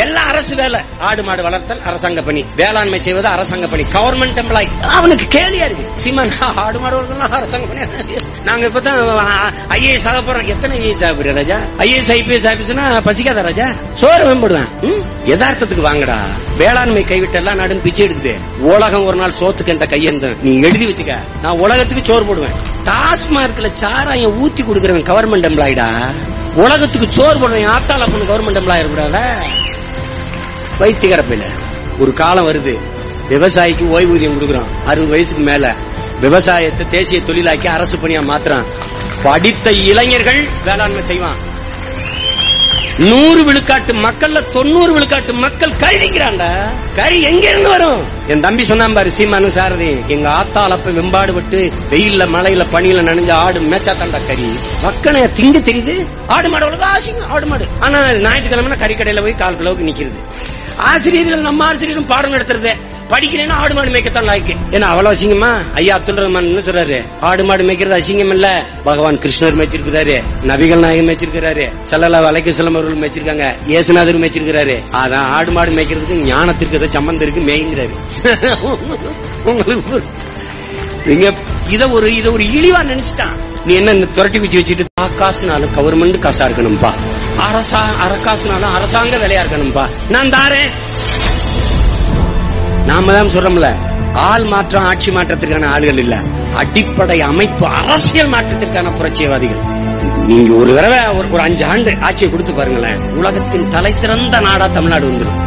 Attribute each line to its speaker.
Speaker 1: எல்லா அரசு வேலை. ஆடு மாடு வளர்த்தல் அரசாங்க பணி, வேளாண்மை செய்வது அரசாங்க பணி, கவர்மெண்ட் எம்ப்ளாய். அவனுக்கு கேலியா இருக்கு. சீமான் ஆடு மாடு வளர்த்தல் அரசாங்க பணி. நாங்க இப்பதான் ஐஏஎஸ் ஆக போறோம். எத்தனை ஐஏஎஸ் ஆக போற ராஜா? ஐஏஎஸ் ஐபிஎஸ் ஆபீஸ்னா பசிக்காத ராஜா? சோறு மேம்படுவேன். யதார்த்தத்துக்கு வாங்கடா. வேளாண்மை கைவிட்டு எல்லாம் நாடு பிச்சை எடுக்குது. உலகம் ஒரு நாள் சோத்துக்கு என்ற கையெழுந்த நீ எழுதி வச்சுக்க. நான் உலகத்துக்கு சோறு போடுவேன். டாஸ்மார்க்ல சாராயம் ஊத்தி கொடுக்கறவன் கவர்மெண்ட் எம்ப்ளாய்டா. உலகத்துக்கு சோறு போடுறவன் ஆத்தால பொண்ணு கவர்மெண்ட் எம்ப்ளாய் இருக்கக்கூடாத? வைத்தியகரப்பையில ஒரு காலம் வருது, விவசாயிக்கு ஓய்வூதியம் கொடுக்கறோம். 60 வயசுக்கு மேல விவசாயத்தை தேசிய தொழிலாக்கி அரசு பணியா மாத்திரம். படித்த இளைஞர்கள் வேளாண்மை செய்வான். 100 விழுக்காட்டு மக்கள்ல 90 விழுக்காட்டு மக்கள் கழிக்கிறான்டா. கறி எங்க இருந்து வரும்? என் தம்பி சொன்னான் பாரு, சீமானு சாரதி, எங்க ஆத்தாளப்ப வெம்பாடு பட்டு வெயில்ல மழையில பனியில நனைஞ்ச ஆடு மேய்ச்சா தாண்டா கறி. மக்கனை திங்க தெரியுது. ஆடு மாடு அவ்வளவு ஆசைங்க, ஆடு மாடு. ஆனா ஞாயிற்றுக்கிழமை கறிக்கடையில போய் 1/4 கிலோவுக்கு நிக்கிறது. ஆசிரியர்கள் நம்ம ஆசிரியரும் பாடம் நடத்துறது படிக்கிறேன்னா ஆடு மாடு மேய்க்கத்தான் லாய்க்கு. ஏன்னா அவ்வளவு அசிங்கமா? ஐயா அப்துல் ரஹ்மான் என்ன சொல்றாரு? ஆடு மாடு மேய்க்கிறது அசிங்கம் இல்ல. பகவான் கிருஷ்ணர் மேய்ச்சிருக்கிறாரு, நபிகள் நாயகம் மேய்ச்சிருக்கிறாரு, ஸல்லல்லாஹு அலைஹி வஸல்லம் அவர்கள் மேய்ச்சிருக்காங்க, இயேசுநாதர் மேய்ச்சிருக்கிறாரு. அதான் ஆடு மாடு மேய்க்கிறதுக்கு ஞானத்திற்கு ஏதோ சம்பந்தம் இருக்கு, மேய்ங்கிறாரு. உங்களுக்கு இத ஒரு இழிவா நினைச்சுட்டான். நீ என்ன துரட்டி வச்சு வச்சுட்டு காசுனாலும் கவர்மெண்ட் காசா இருக்கணும்பா, அரக்காசுனாலும் அரசாங்க வேலையா இருக்கணும்பா. நான் தாரேன். நாம தான் சொல்றோம்ல, ஆள் மாற்றம் ஆட்சி மாற்றத்திற்கான ஆளுகள் இல்ல, அடிப்படை அமைப்பு அரசியல் மாற்றத்திற்கான புரட்சியவாதிகள். நீங்க ஒரு தடவை ஒரு 5 ஆண்டு ஆட்சியை கொடுத்து பாருங்களேன், உலகத்தின் தலை சிறந்த நாடா தமிழ்நாடு வந்துடும்.